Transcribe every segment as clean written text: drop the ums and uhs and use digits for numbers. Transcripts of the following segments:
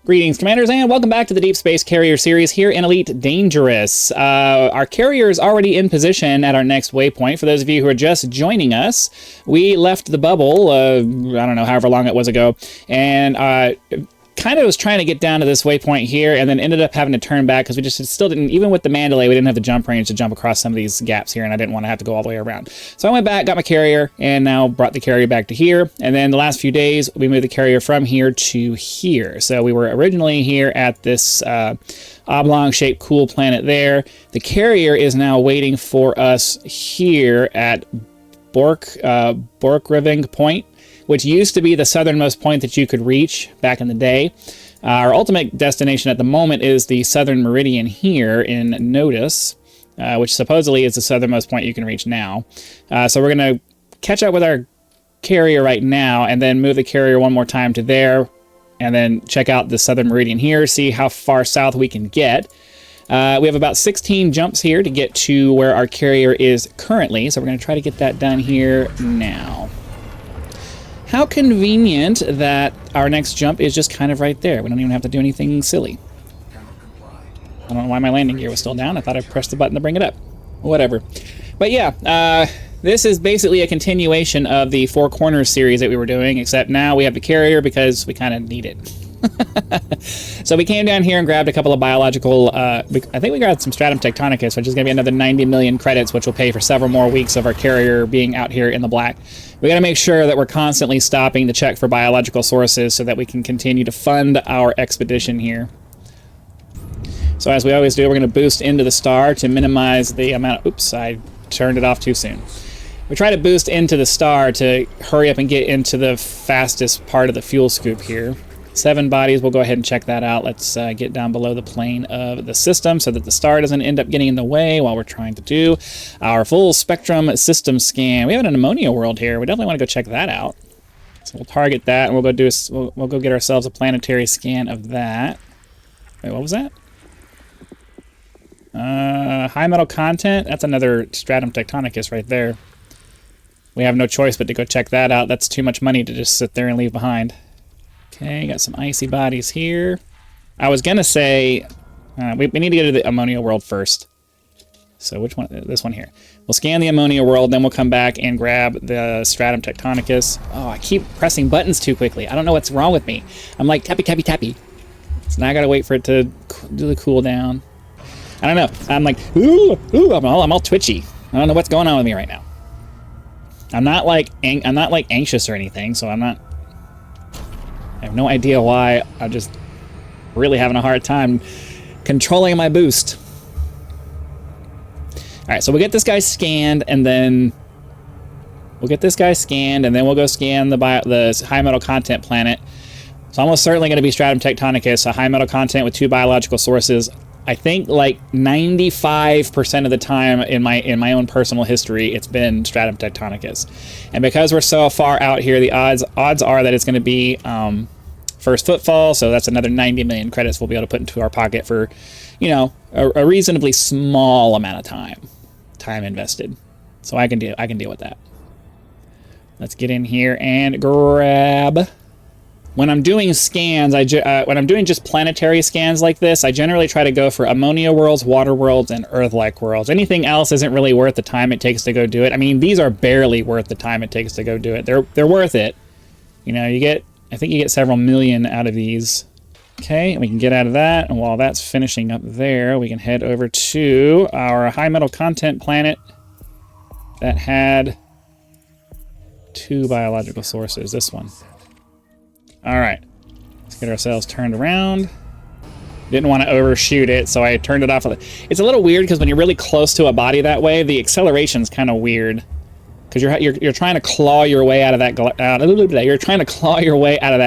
Greetings, Commanders, and welcome back to the Deep Space Carrier series here in Elite Dangerous. Our carrier is already in position at our next waypoint. For those of you who are just joining us, we left the bubble, I don't know, however long it was ago, and kind of was trying to get down to this waypoint here, and then ended up having to turn back because we just still didn't, even with the Mandalay, we didn't have the jump range to jump across some of these gaps here, and I didn't want to have to go all the way around. So I went back, got my carrier, and now brought the carrier back to here. And then the last few days, we moved the carrier from here to here. So we were originally here at this oblong-shaped cool planet there. The carrier is now waiting for us here at Borkriving Point, which used to be the southernmost point that you could reach back in the day. Our ultimate destination at the moment is the southern meridian here in Nautilus, which supposedly is the southernmost point you can reach now. So we're going to catch up with our carrier right now, and then move the carrier one more time to there, and then check out the southern meridian here, see how far south we can get. We have about 16 jumps here to get to where our carrier is currently, so we're going to try to get that done here now. How convenient that our next jump is just kind of right there. We don't even have to do anything silly. I don't know why my landing gear was still down. I thought I pressed the button to bring it up. Whatever. But yeah, this is basically a continuation of the Four Corners series that we were doing, except now we have the carrier because we kind of need it. So we came down here and grabbed a couple of biological, I think we grabbed some Stratum Tectonicus, which is going to be another 90 million credits, which will pay for several more weeks of our carrier being out here in the black. We got to make sure that we're constantly stopping to check for biological sources so that we can continue to fund our expedition here. So as we always do, we're going to boost into the star to minimize the amount of... Oops, I turned it off too soon. We try to boost into the star to hurry up and get into the fastest part of the fuel scoop here. 7 bodies, we'll go ahead and check that out. Let's get down below the plane of the system so that the star doesn't end up getting in the way while we're trying to do our full spectrum system scan. We have an ammonia world here. We definitely want to go check that out. So we'll target that, and we'll go do we'll go get ourselves a planetary scan of that. Wait, what was that? High metal content. That's another Stratum Tectonicus right there. We have no choice but to go check that out. That's too much money to just sit there and leave behind. Okay, got some icy bodies here. I was gonna say we need to go to the ammonia world first. So which one? This one here. We'll scan the ammonia world, then we'll come back and grab the Stratum Tectonicus. Oh, I keep pressing buttons too quickly. I don't know what's wrong with me. I'm like tappy, tappy, tappy. So now I gotta wait for it to do the cooldown. I don't know. I'm like, ooh, I'm all twitchy. I don't know what's going on with me right now. I'm not like anxious or anything, so I'm not. I have no idea why. I'm just really having a hard time controlling my boost. Alright, so we'll get this guy scanned, and then we'll go scan the high metal content planet. It's almost certainly going to be Stratum Tectonicus, a high metal content with 2 biological sources. I think like 95% of the time in my own personal history, it's been Stratum Tectonicus. And because we're so far out here, the odds are that it's going to be first footfall, so that's another 90 million credits we'll be able to put into our pocket for, you know, a reasonably small amount of time invested. So I can deal with that. Let's get in here and grab. When I'm doing scans, when I'm doing just planetary scans like this, I generally try to go for ammonia worlds, water worlds, and Earth-like worlds. Anything else isn't really worth the time it takes to go do it. I mean, these are barely worth the time it takes to go do it. They're worth it. You know, I think you get several million out of these. Okay, we can get out of that, and while that's finishing up there, we can head over to our high metal content planet that had 2 biological sources. This one. Alright, let's get ourselves turned around. Didn't want to overshoot it, so I turned it off. It's a little weird because when you're really close to a body that way, the acceleration's kind of weird. Because you're trying to claw your way out of that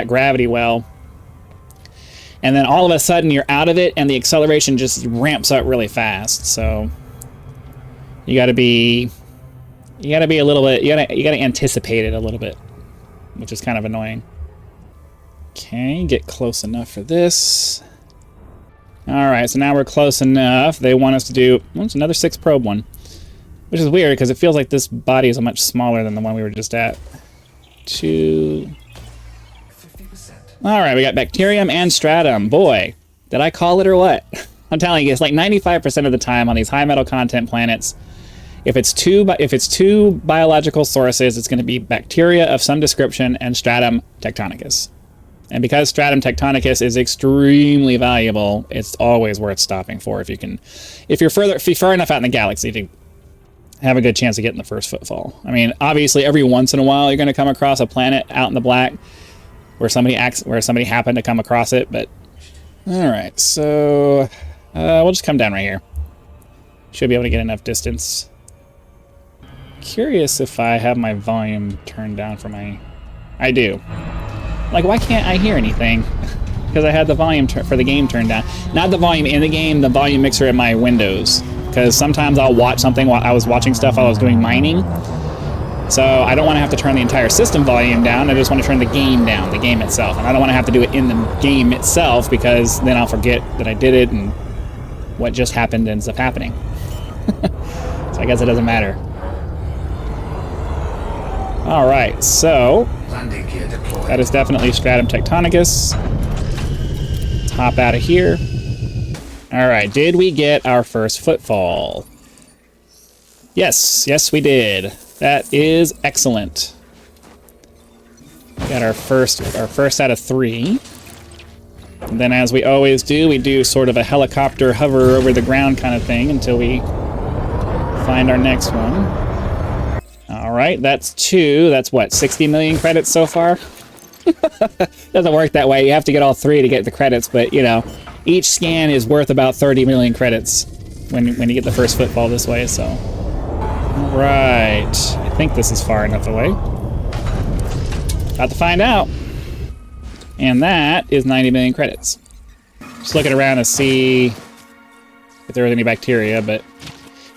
gravity well. And then all of a sudden you're out of it and the acceleration just ramps up really fast. So you gotta be a little bit, you gotta anticipate it a little bit, which is kind of annoying. Okay, get close enough for this. Alright, so now we're close enough. They want us to do, well, it's another 6 probe one. Which is weird, because it feels like this body is much smaller than the one we were just at. 2... 50%. All right, we got bacterium and stratum. Boy, did I call it or what? I'm telling you, it's like 95% of the time on these high metal content planets, if it's two biological sources, it's going to be bacteria of some description and stratum tectonicus. And because stratum tectonicus is extremely valuable, it's always worth stopping for if you're far enough out in the galaxy to have a good chance of getting the first footfall. I mean, obviously, every once in a while you're going to come across a planet out in the black where somebody happened to come across it. But all right, so we'll just come down right here. Should be able to get enough distance. Curious if I have my volume turned down for my... I do. Like, why can't I hear anything? Because I had the volume for the game turned down. Not the volume in the game, the volume mixer in my Windows. Because sometimes I'll watch something while I was watching stuff while I was doing mining. So I don't want to have to turn the entire system volume down. I just want to turn the game down, the game itself. And I don't want to have to do it in the game itself, because then I'll forget that I did it and what just happened ends up happening. So I guess it doesn't matter. All right, so that is definitely stratum tectonicus. Let's hop out of here. All right, did we get our first footfall? Yes, we did. That is excellent. Got our first out of 3. And then, as we always do, we do sort of a helicopter hover over the ground kind of thing until we find our next one. All right, that's 2. That's what, 60 million credits so far? Doesn't work that way. You have to get all 3 to get the credits, but you know, each scan is worth about 30 million credits when you get the first footfall this way. So, all right, I think this is far enough away. About to find out. And that is 90 million credits. Just looking around to see if there was any bacteria,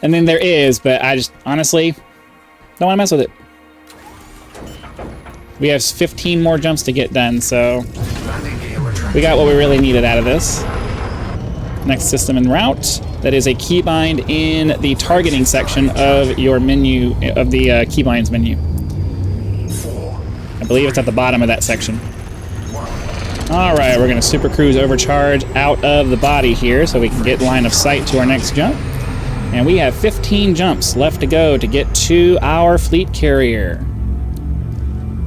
and then there is, but I just honestly don't want to mess with it. We have 15 more jumps to get done, so we got what we really needed out of this. Next system en route. That is a keybind in the targeting section of your menu, of the keybinds menu. I believe it's at the bottom of that section. All right, we're going to super cruise overcharge out of the body here so we can get line of sight to our next jump. And we have 15 jumps left to go to get to our fleet carrier.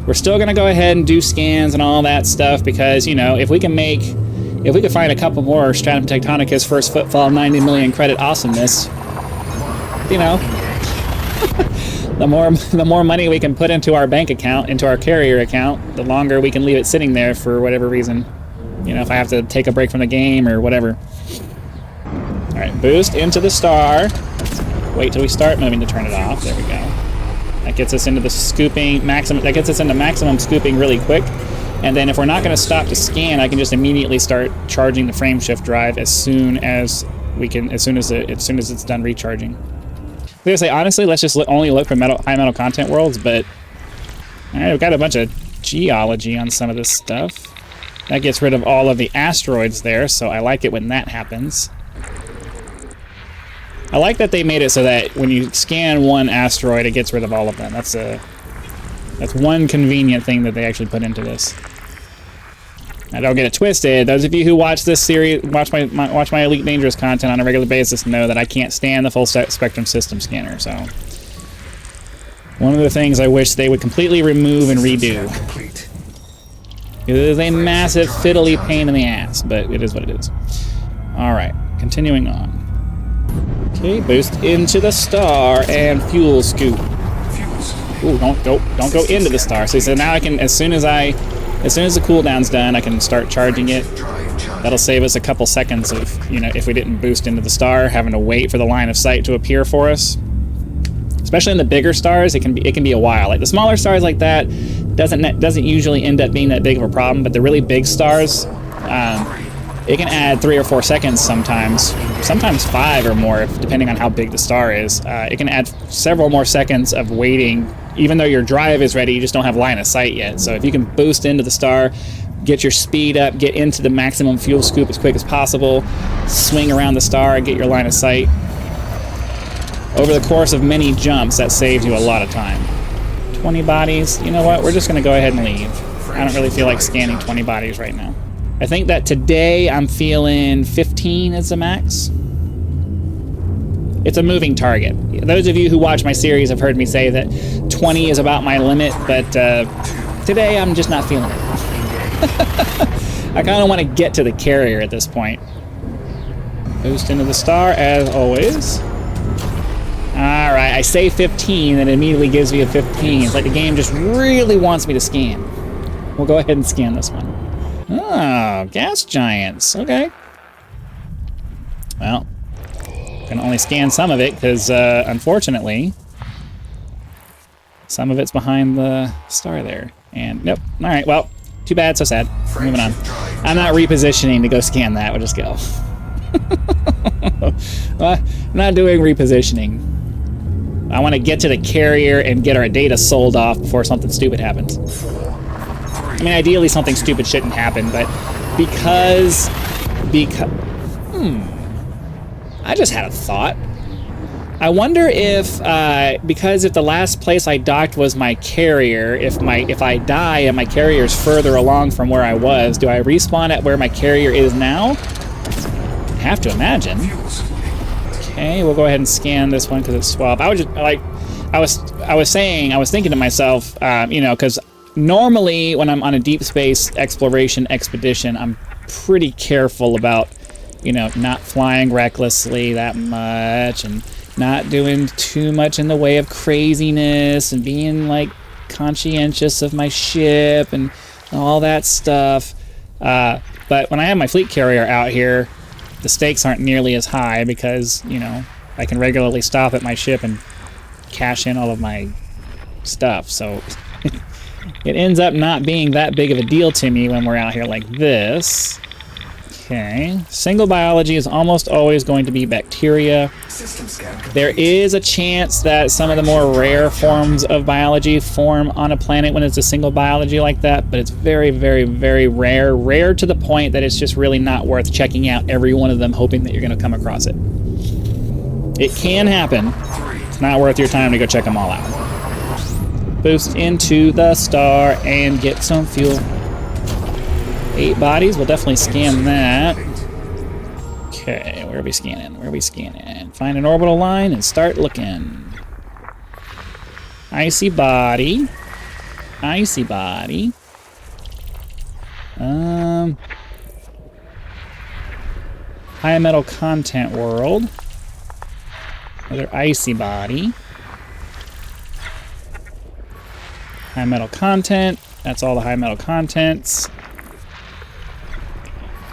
We're still going to go ahead and do scans and all that stuff because, you know, if we could find a couple more stratum tectonicus first footfall 90 million credit awesomeness, you know, the more money we can put into our bank account, into our carrier account, the longer we can leave it sitting there for whatever reason. You know, if I have to take a break from the game or whatever. All right, boost into the star. Wait till we start moving to turn it off. There we go. That gets us into the scooping maximum. That gets us into maximum scooping really quick. And then if we're not going to stop to scan, I can just immediately start charging the frame shift drive as soon as it's done recharging. I was gonna say, honestly, let's just only look for high metal content worlds, but all right, we've got a bunch of geology on some of this stuff. That gets rid of all of the asteroids there, so I like it when that happens. I like that they made it so that when you scan one asteroid, it gets rid of all of them. That's one convenient thing that they actually put into this. Now, don't get it twisted. Those of you who watch this series, watch my Elite Dangerous content on a regular basis, know that I can't stand the full spectrum system scanner. So, one of the things I wish they would completely remove and redo. It is a massive fiddly pain in the ass, but it is what it is. All right, continuing on. Okay, boost into the star and fuel scoop. Ooh, don't go into the star. So now I can, as soon as the cooldown's done, I can start charging it. That'll save us a couple seconds of, you know, if we didn't boost into the star, having to wait for the line of sight to appear for us. Especially in the bigger stars, it can be a while. Like the smaller stars like that doesn't usually end up being that big of a problem, but the really big stars, it can add 3 or 4 seconds sometimes 5 or more, depending on how big the star is. It can add several more seconds of waiting. Even though your drive is ready, you just don't have line of sight yet. So if you can boost into the star, get your speed up, get into the maximum fuel scoop as quick as possible, swing around the star, get your line of sight. Over the course of many jumps, that saves you a lot of time. 20 bodies, you know what? We're just going to go ahead and leave. I don't really feel like scanning 20 bodies right now. I think that today I'm feeling 15 is the max. It's a moving target. Those of you who watch my series have heard me say that 20 is about my limit, but today I'm just not feeling it. I kind of want to get to the carrier at this point. Boost into the star, as always. Alright, I say 15, and it immediately gives me a 15. It's like the game just really wants me to scan. We'll go ahead and scan this one. Oh, gas giants. Okay. Well, can only scan some of it because, unfortunately, some of it's behind the star there. And nope. All right. Well, too bad. So sad. Moving on. I'm not repositioning to go scan that. We'll just go. I'm not doing repositioning. I want to get to the carrier and get our data sold off before something stupid happens. I mean, ideally something stupid shouldn't happen, but because I just had a thought. I wonder if, because if the last place I docked was my carrier, if I die and my carrier's further along from where I was, do I respawn at where my carrier is now? I have to imagine. Okay, we'll go ahead and scan this one because it's 12. I was just like, I was thinking to myself, you know, because normally when I'm on a deep space exploration expedition, I'm pretty careful about, you know, not flying recklessly that much and not doing too much in the way of craziness and being like conscientious of my ship and all that stuff. But when I have my fleet carrier out here, the stakes aren't nearly as high because, you know, I can regularly stop at my ship and cash in all of my stuff. So it ends up not being that big of a deal to me when we're out here like this. Okay, single biology is almost always going to be bacteria. There is a chance that some of the more rare forms of biology form on a planet when it's a single biology like that, but it's very, very, very rare. Rare to the point that it's just really not worth checking out every one of them hoping that you're going to come across it. It can happen. It's not worth your time to go check them all out. Boost into the star and get some fuel. 8 bodies, we'll definitely scan that. Okay, where are we scanning? Where are we scanning? Find an orbital line and start looking. Icy body. Icy body. High metal content world. Another icy body. High metal content. That's all the high metal contents.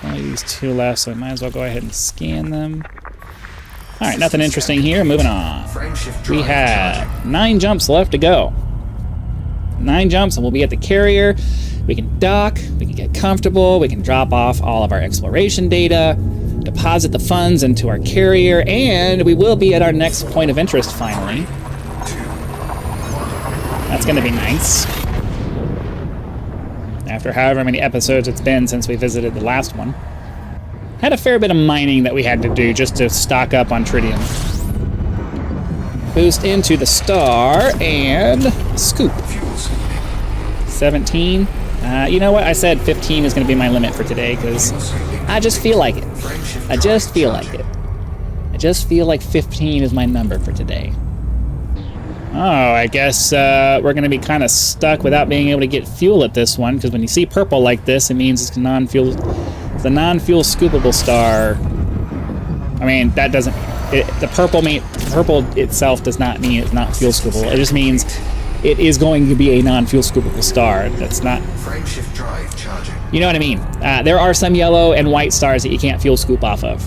Only these 2 left, so I might as well go ahead and scan them. Alright, nothing interesting here. Moving on. We have 9 jumps left to go. 9 jumps and we'll be at the carrier. We can dock, we can get comfortable, we can drop off all of our exploration data, deposit the funds into our carrier, and we will be at our next point of interest finally. That's going to be nice. After however many episodes it's been since we visited the last one. Had a fair bit of mining that we had to do just to stock up on tritium. Boost into the star and scoop. 17. You know what? I said 15 is going to be my limit for today because I just feel like it. I just feel like it. I just feel like 15 is my number for today. Oh, I guess we're going to be kind of stuck without being able to get fuel at this one, because when you see purple like this, it means it's non-fuel. It's a non-fuel scoopable star. I mean, that doesn't. The purple itself does not mean it's not fuel scoopable. It just means it is going to be a non-fuel scoopable star. That's not. Frameshift drive charging. You know what I mean? There are some yellow and white stars that you can't fuel scoop off of.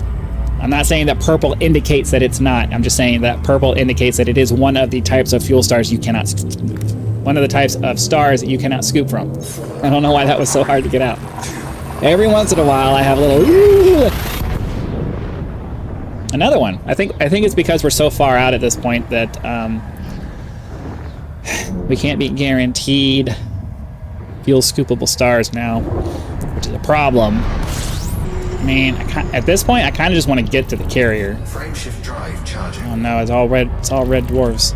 I'm not saying that purple indicates that it's not. I'm just saying that purple indicates that it is one of the types of fuel stars you cannot... One of the types of stars that you cannot scoop from. I don't know why that was so hard to get out. Every once in a while, I have a little... Ooh. Another one. I think it's because we're so far out at this point that we can't be guaranteed fuel scoopable stars now, which is a problem. I mean, at this point, I kind of just want to get to the carrier. Frameshift drive charging. Oh no, it's all red. It's all red dwarves.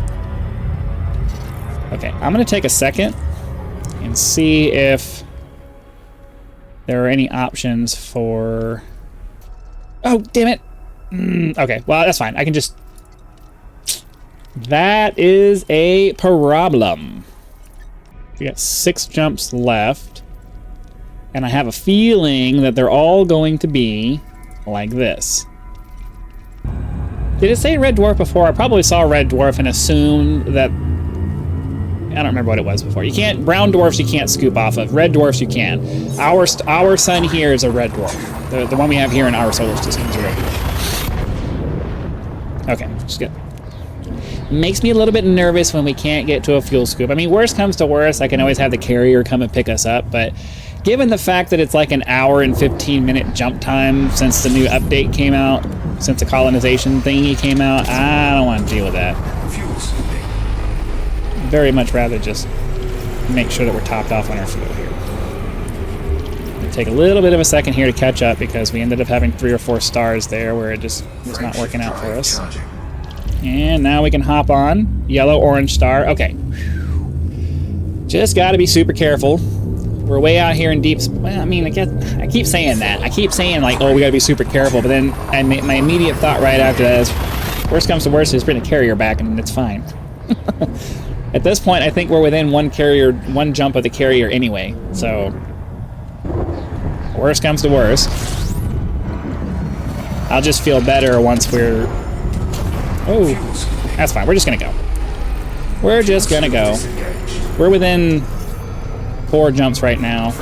Okay, I'm gonna take a second and see if there are any options for... Oh, damn it! Okay, well, that's fine. I can just... That is a problem. We got 6 jumps left. And I have a feeling that they're all going to be like this. Did it say red dwarf before? I probably saw red dwarf and assumed that... I don't remember what it was before. You can't... Brown dwarfs you can't scoop off of. Red dwarfs you can. Our sun here is a red dwarf. The one we have here in our solar system is a red dwarf. Okay, just good. Makes me a little bit nervous when we can't get to a fuel scoop. I mean, worst comes to worst, I can always have the carrier come and pick us up, but given the fact that it's like an hour and 15-minute jump time since the new update came out, since the colonization thingy came out, I don't want to deal with that. Very much rather just make sure that we're topped off on our fuel here. It'll take a little bit of a second here to catch up because we ended up having 3 or 4 stars there where it just was not working out for us. And now we can hop on. Yellow, orange star. Okay. Just got to be super careful. We're way out here in deep... Well, I mean, I keep saying that. I keep saying, like, oh, we got to be super careful. But then my immediate thought right after that is, worst comes to worst, just bring a carrier back and it's fine. At this point, I think we're within one jump of the carrier anyway. So, worst comes to worst. I'll just feel better once we're... Oh, that's fine. We're just going to go. We're just going to go. We're within 4 jumps right now.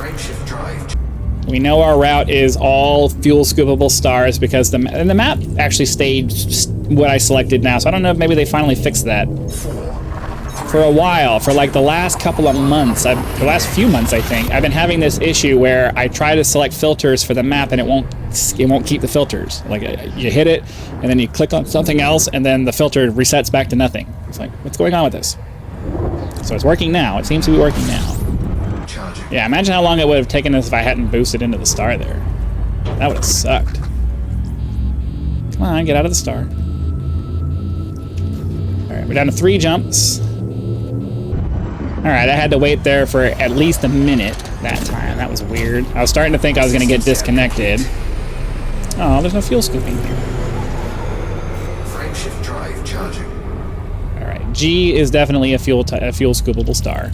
We know our route is all fuel scoopable stars because the map actually stayed what I selected now. So I don't know if maybe they finally fixed that. For a while, for like the last couple of months, the last few months, I think, I've been having this issue where I try to select filters for the map and it won't keep the filters. Like you hit it and then you click on something else and then the filter resets back to nothing. It's like, what's going on with this? So it's working now. It seems to be working now. Yeah, imagine how long it would have taken us if I hadn't boosted into the star there. That would have sucked. Come on, get out of the star. Alright, we're down to 3 jumps. Alright, I had to wait there for at least a minute that time. That was weird. I was starting to think I was going to get disconnected. Oh, there's no fuel scooping here. Frameshift drive charging. Alright, G is definitely a fuel scoopable star.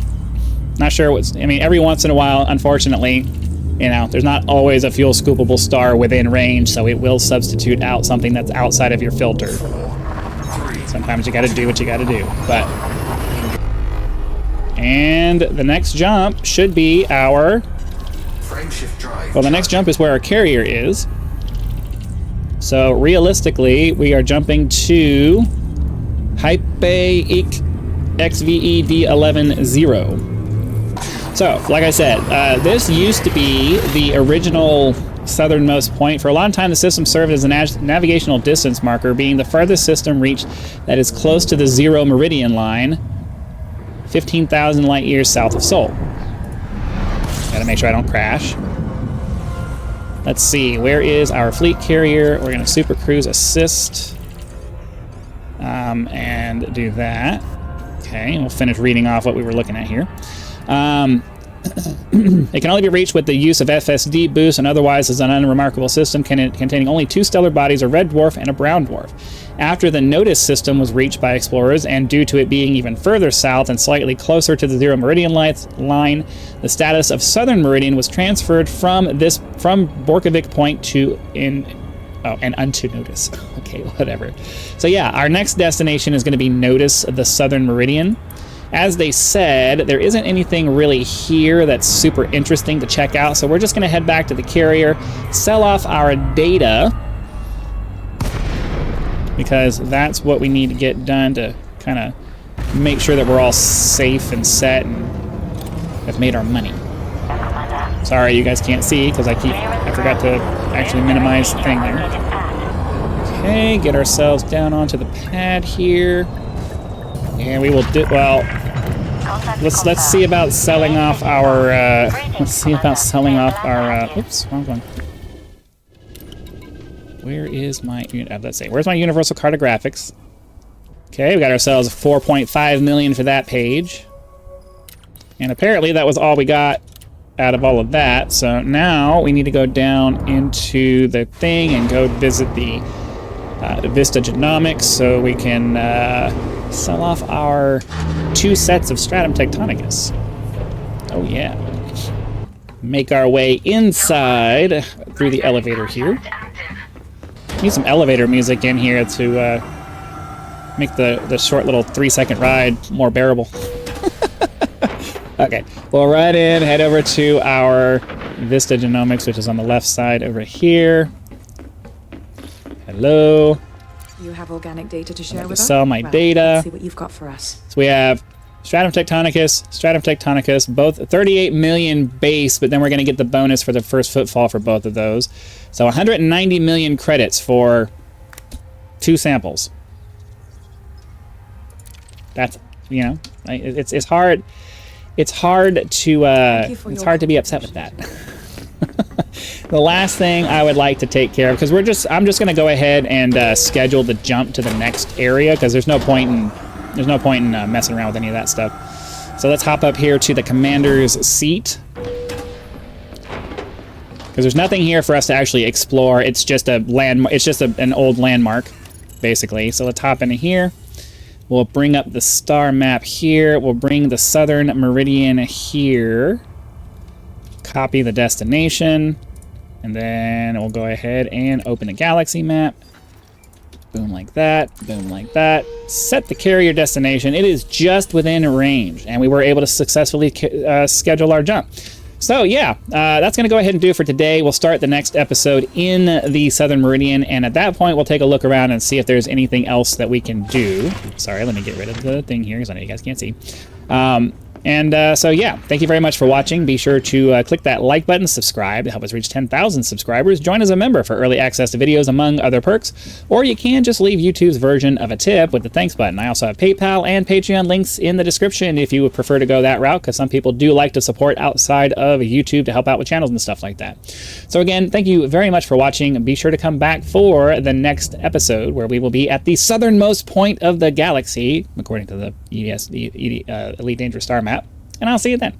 Not sure what's... I mean, every once in a while, unfortunately, you know, there's not always a fuel scoopable star within range, so it will substitute out something that's outside of your filter. Sometimes you got to do what you got to do, but... And the next jump should be our... Well, the next jump is where our carrier is. So, realistically, we are jumping to... Hype-Eek XVED110. So, like I said, this used to be the original southernmost point. For a long time, the system served as a navigational distance marker, being the farthest system reached that is close to the 0 meridian line, 15,000 light years south of Sol. Gotta make sure I don't crash. Let's see, where is our fleet carrier? We're gonna super cruise assist. And do that. Okay, we'll finish reading off what we were looking at here. It can only be reached with the use of FSD boost, and otherwise is an unremarkable system containing only 2 stellar bodies, a red dwarf and a brown dwarf. After the Notice system was reached by explorers, and due to it being even further south and slightly closer to the 0 meridian line, the status of southern meridian was transferred from Borkovik Point to and unto Notice. Okay, whatever. So yeah, our next destination is going to be Notice, the southern meridian. As they said, there isn't anything really here that's super interesting to check out, so we're just going to head back to the carrier, sell off our data, because that's what we need to get done to kind of make sure that we're all safe and set and have made our money. Sorry, you guys can't see, because I forgot to actually minimize the thing there. Okay, get ourselves down onto the pad here. And we will do, well, let's see about selling off our, oops, wrong one. Where is my, let's see, where's my Universal Cartographics? Okay, we got ourselves 4.5 million for that page. And apparently that was all we got out of all of that. So now we need to go down into the thing and go visit the Vista Genomics so we can sell off our 2 sets of Stratum Tectonicus. Oh yeah. Make our way inside through the elevator here. Need some elevator music in here to make the short little 3-second ride more bearable. Okay, we'll run in, head over to our Vista Genomics, which is on the left side over here. Hello. You have organic data to share with us? Sell my data. Let's see what you've got for us. So we have Stratum Tectonicus, both 38 million base, but then we're going to get the bonus for the first footfall for both of those. So 190 million credits for 2 samples. That's, you know, it's hard. It's hard to be upset with that. The last thing I would like to take care of, because I'm just going to go ahead and schedule the jump to the next area, because there's no point in messing around with any of that stuff. So let's hop up here to the commander's seat, because there's nothing here for us to actually explore. It's just a landmark. It's just an old landmark, basically. So let's hop into here. We'll bring up the star map here. We'll bring the southern meridian here. Copy the destination. And then we'll go ahead and open the galaxy map. Boom like that. Boom like that. Set the carrier destination. It is just within range. And we were able to successfully schedule our jump. So yeah, that's going to go ahead and do it for today. We'll start the next episode in the Southern Meridian, and at that point, we'll take a look around and see if there's anything else that we can do. Sorry, let me get rid of the thing here, because I know you guys can't see. So yeah, thank you very much for watching. Be sure to click that like button, subscribe to help us reach 10,000 subscribers. Join as a member for early access to videos, among other perks. Or you can just leave YouTube's version of a tip with the thanks button. I also have PayPal and Patreon links in the description if you would prefer to go that route, because some people do like to support outside of YouTube to help out with channels and stuff like that. So again, thank you very much for watching. Be sure to come back for the next episode, where we will be at the southernmost point of the galaxy, according to the Elite Dangerous Star map. And I'll see you then.